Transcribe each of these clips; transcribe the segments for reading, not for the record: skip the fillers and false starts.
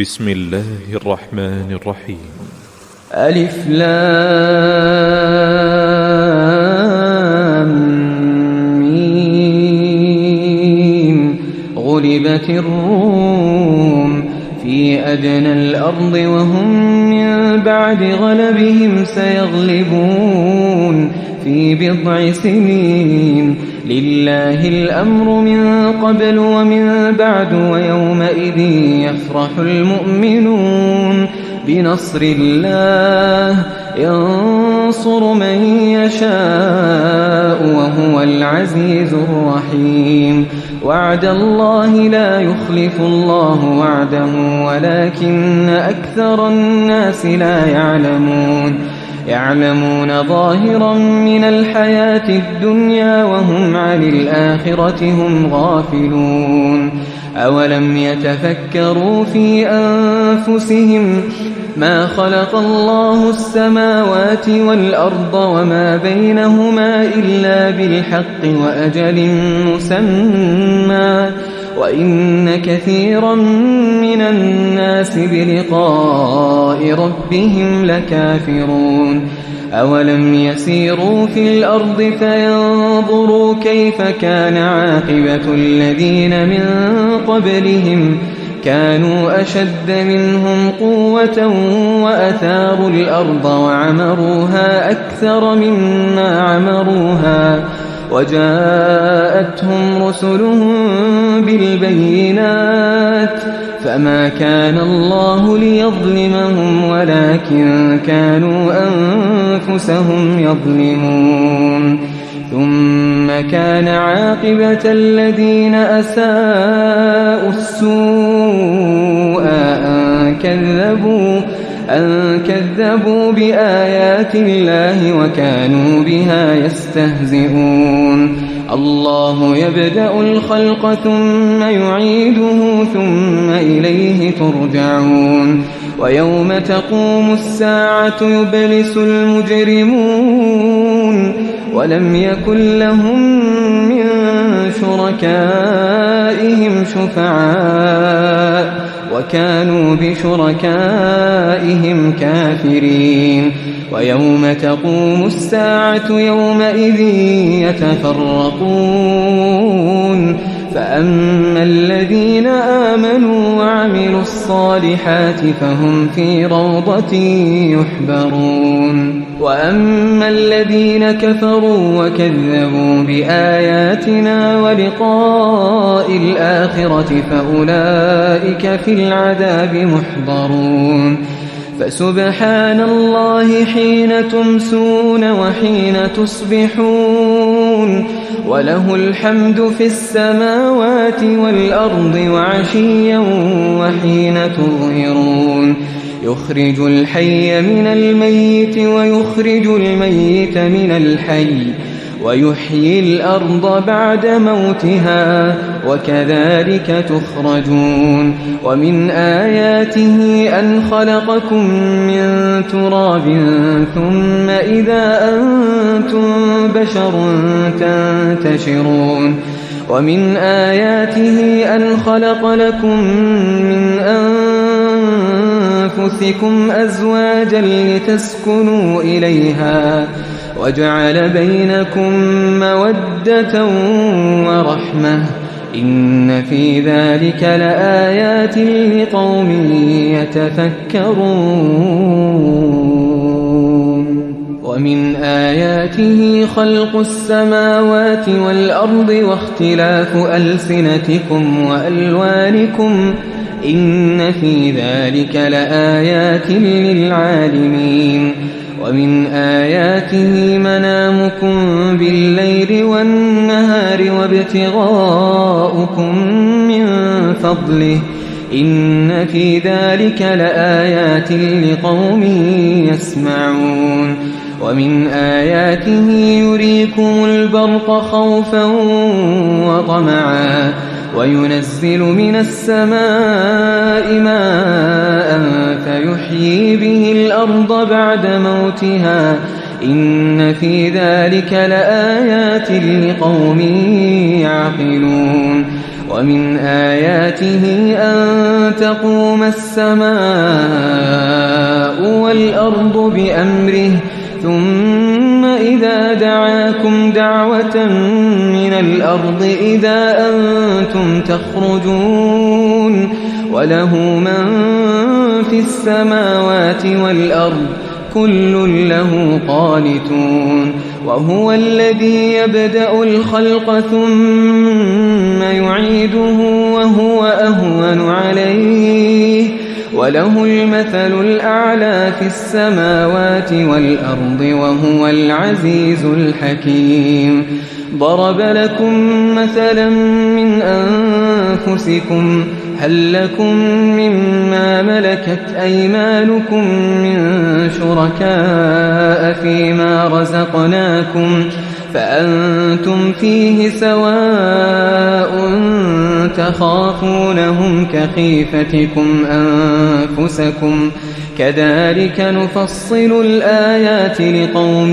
بسم الله الرحمن الرحيم. ألف لام ميم. غلبت الروم في أدنى الأرض وهم من بعد غلبهم سيغلبون في بضع سنين. لله الأمر من قبل ومن بعد ويومئذ يفرح المؤمنون بنصر الله ينصر من يشاء وهو العزيز الرحيم. وعد الله لا يخلف الله وعده ولكن أكثر الناس لا يعلمون ظاهرا من الحياة الدنيا وهم عن الآخرة هم غافلون. أولم يتفكروا في أنفسهم ما خلق الله السماوات والأرض وما بينهما إلا بالحق وأجل مسمى وإن كثيرا من الناس بلقاء ربهم لكافرون. أولم يسيروا في الأرض فينظروا كيف كان عاقبة الذين من قبلهم كانوا أشد منهم قوة وأثاروا الأرض وعمروها أكثر مما عمروها وجاءتهم رسلهم بالبينات فما كان الله ليظلمهم ولكن كانوا أنفسهم يظلمون. ثم كان عاقبة الذين أساءوا السوء أن كذبوا بآيات الله وكانوا بها يستهزئون. الله يبدأ الخلق ثم يعيده ثم إليه ترجعون. ويوم تقوم الساعة يبلس المجرمون ولم يكن لهم من شركائهم شفعاء وكانوا بشركائهم كافرين. ويوم تقوم الساعة يومئذ يتفرقون فأما الذين آمنوا وعملوا الصالحات فهم في روضة يحبرون. وأما الذين كفروا وكذبوا بآياتنا ولقاء الآخرة فأولئك في العذاب محضرون. فسبحان الله حين تمسون وحين تصبحون وله الحمد في السماوات والأرض وعشيا وحين تظهرون. يخرج الحي من الميت ويخرج الميت من الحي ويحيي الأرض بعد موتها وكذلك تخرجون. ومن آياته أن خلقكم من تراب ثم إذا أنتم بشر تنتشرون. ومن آياته أن خلق لكم من أنفسكم أزواجا لتسكنوا إليها وجعل بينكم مودة ورحمة إن في ذلك لآيات لقوم يتفكرون. ومن آياته خلق السماوات والأرض واختلاف ألسنتكم وألوانكم إن في ذلك لآيات للعالمين. ومن آياته منامكم بالليل والنهار وابتغاؤكم من فضله إن في ذلك لآيات لقوم يسمعون. ومن آياته يريكم البرق خوفا وطمعا وينزل من السماء ماء فيحيي به الأرض بعد موتها إن في ذلك لآيات لقوم يعقلون. ومن آياته أن تقوم السماء والأرض بأمره ثم إذا دعاكم دعوة من الأرض إذا أنتم تخرجون وله من في السماوات والأرض كل له قانتون وهو الذي يبدأ الخلق ثم يعيده وهو أهون عليه وله المثل الأعلى في السماوات والأرض وهو العزيز الحكيم ضرب لكم مثلا من أنفسكم هل لكم مما ملكت أيمانكم من شركاء فيما رزقناكم فأنتم فيه سواء تخافونهم كخيفتكم أنفسكم كذلك نفصل الآيات لقوم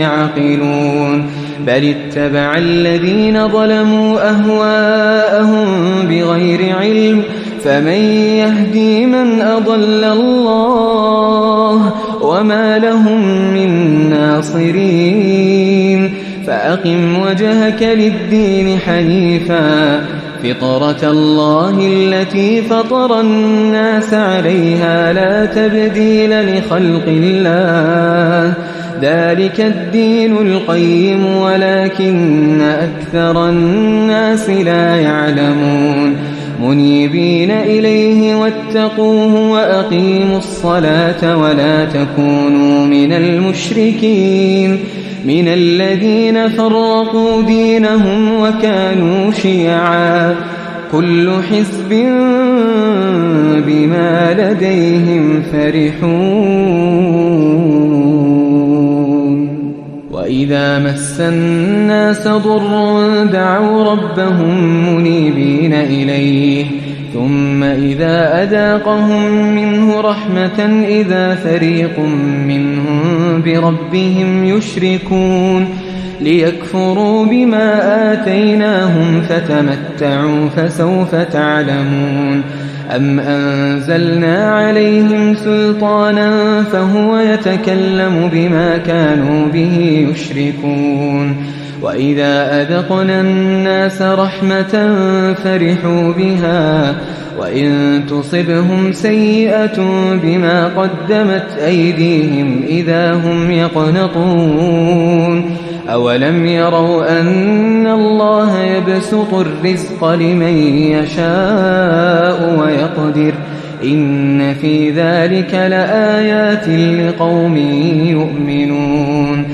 يعقلون بل اتبع الذين ظلموا أهواءهم بغير علم فمن يهدي من أضل الله وما لهم من ناصرين فأقم وجهك للدين حنيفا فطرة الله التي فطر الناس عليها لا تبديل لخلق الله ذلك الدين القيم ولكن أكثر الناس لا يعلمون منيبين إليه واتقوه وأقيموا الصلاة ولا تكونوا من المشركين من الذين فرقوا دينهم وكانوا شيعا كل حزب بما لديهم فرحون وإذا مس الناس ضر دعوا ربهم منيبين إليه ثم إذا أذاقهم منه رحمة إذا فريق منهم بربهم يشركون ليكفروا بما آتيناهم فتمتعوا فسوف تعلمون أم أنزلنا عليهم سلطانا فهو يتكلم بما كانوا به يشركون وإذا أذقنا الناس رحمة فرحوا بها وإن تصبهم سيئة بما قدمت أيديهم إذا هم يقنطون أولم يروا أن الله يبسط الرزق لمن يشاء ويقدر إن في ذلك لآيات لقوم يؤمنون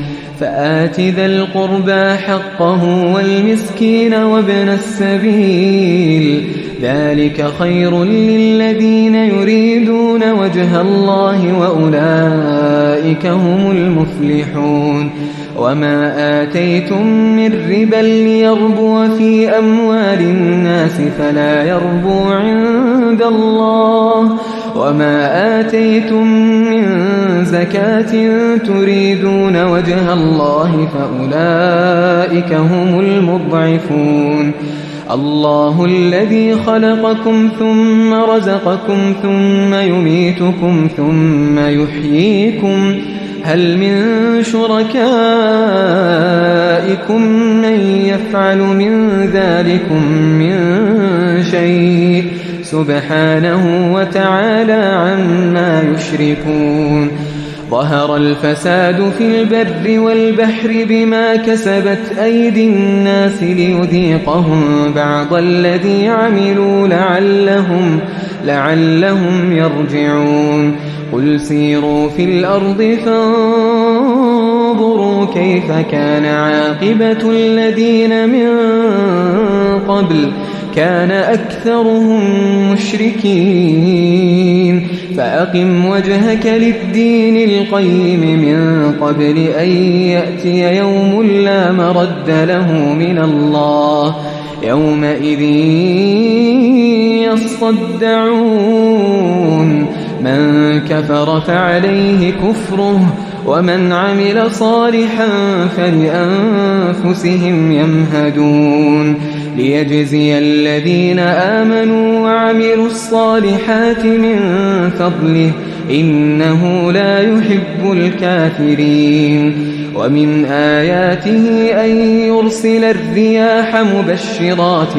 فآت ذا القربى حقه والمسكين وابن السبيل ذلك خير للذين يريدون وجه الله وأولئك هم المفلحون وما آتيتم من ربا ليربو في أموال الناس فلا يربو عند الله وما آتيتم من زكاة تريدون وجه الله فأولئك هم المضعفون الله الذي خلقكم ثم رزقكم ثم يميتكم ثم يحييكم هل من شركائكم من يفعل من ذلكم من شيء سبحانه وتعالى عما يشركون ظهر الفساد في البر والبحر بما كسبت أيدي الناس ليذيقهم بعض الذي عملوا لعلهم يرجعون قل سيروا في الأرض فانظروا كيف كان عاقبة الذين من قبل كان أكثرهم مشركين فأقم وجهك للدين القيم من قبل أن يأتي يوم لا مرد له من الله يومئذ يصدعون من كفر فعليه كفره ومن عمل صالحا فلأنفسهم يمهدون ليجزي الذين آمنوا وعملوا الصالحات من فضله إنه لا يحب الكافرين. ومن آياته أن يرسل الرياح مبشرات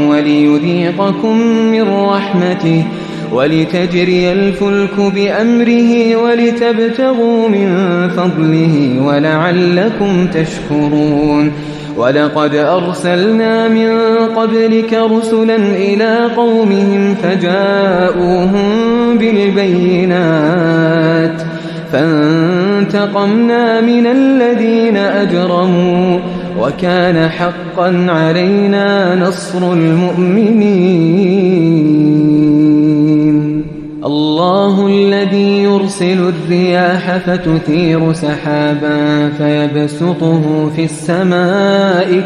وليذيقكم من رحمته ولتجري الفلك بأمره ولتبتغوا من فضله ولعلكم تشكرون. ولقد أرسلنا من قبلك رسلا إلى قومهم فجاءوهم بالبينات فانتقمنا من الذين أجرموا وكان حقا علينا نصر المؤمنين. الله الذي يرسل الرياح فتثير سحابا فيبسطه في السماء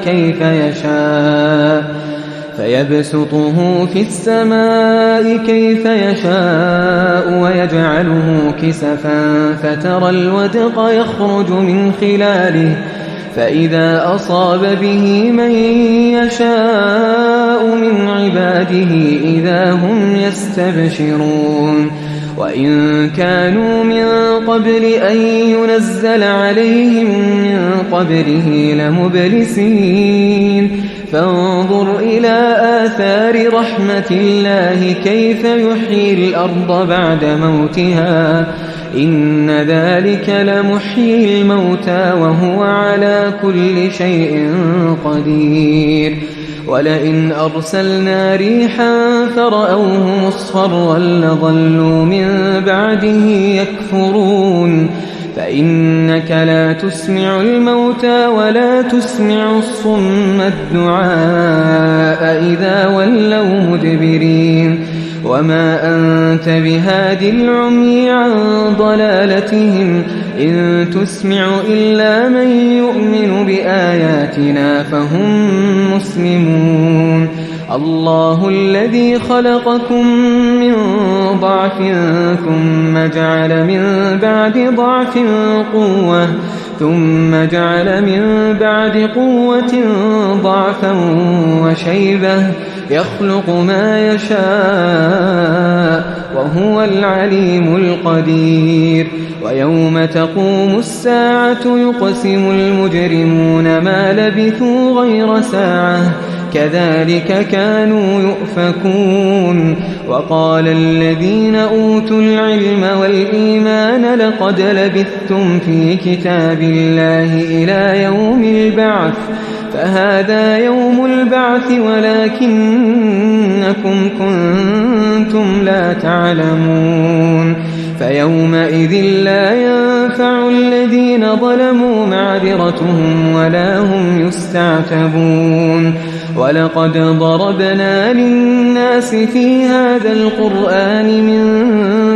كيف يشاء ويجعله كسفا فترى الودق يخرج من خلاله فإذا أصاب به من يشاء من عباده إذا هم يستبشرون. وإن كانوا من قبل أن ينزل عليهم من قبله لمبلسين فانظر إلى آثار رحمة الله كيف يحيي الأرض بعد موتها إن ذلك لمحيي الموتى وهو على كل شيء قدير. ولئن أرسلنا ريحا فرأوه مصفرا لظلوا من بعده يكفرون. فإنك لا تسمع الموتى ولا تسمع الصم الدعاء إذا ولوا مدبرين. وما أنت بهاد العمي عن ضلالتهم إن تسمع إلا من يؤمن بآياتنا فهم مسلمون. الله الذي خلقكم من ضعف ثم جعل من بعد ضعف قوة ثم جعل من بعد قوة ضعفا وشيبة يخلق ما يشاء وهو العليم القدير. ويوم تقوم الساعة يقسم المجرمون ما لبثوا غير ساعة كذلك كانوا يؤفكون. وقال الذين أوتوا العلم والإيمان لقد لبثتم في كتاب الله إلى يوم البعث فهذا يوم البعث ولكنكم كنتم لا تعلمون. فيومئذ لا ينفع الذين ظلموا معذرتهم ولا هم يستعتبون. ولقد ضربنا للناس في هذا القرآن من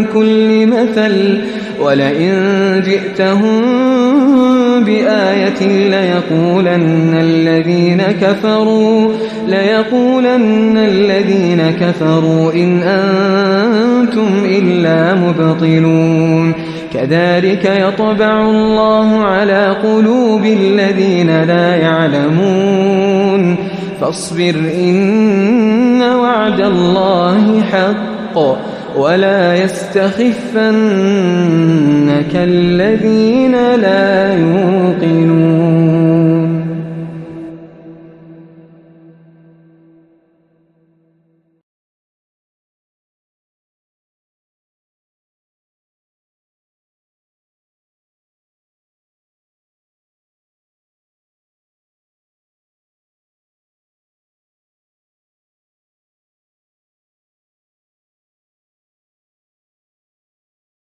كل مثل ولئن جئتهم بآية ليقولن الذين كفروا إن أنتم إلا مبطلون. كذلك يطبع الله على قلوب الذين لا يعلمون. فاصبر إن وعد الله حق ولا يستخفنك الذين لا يوقنون.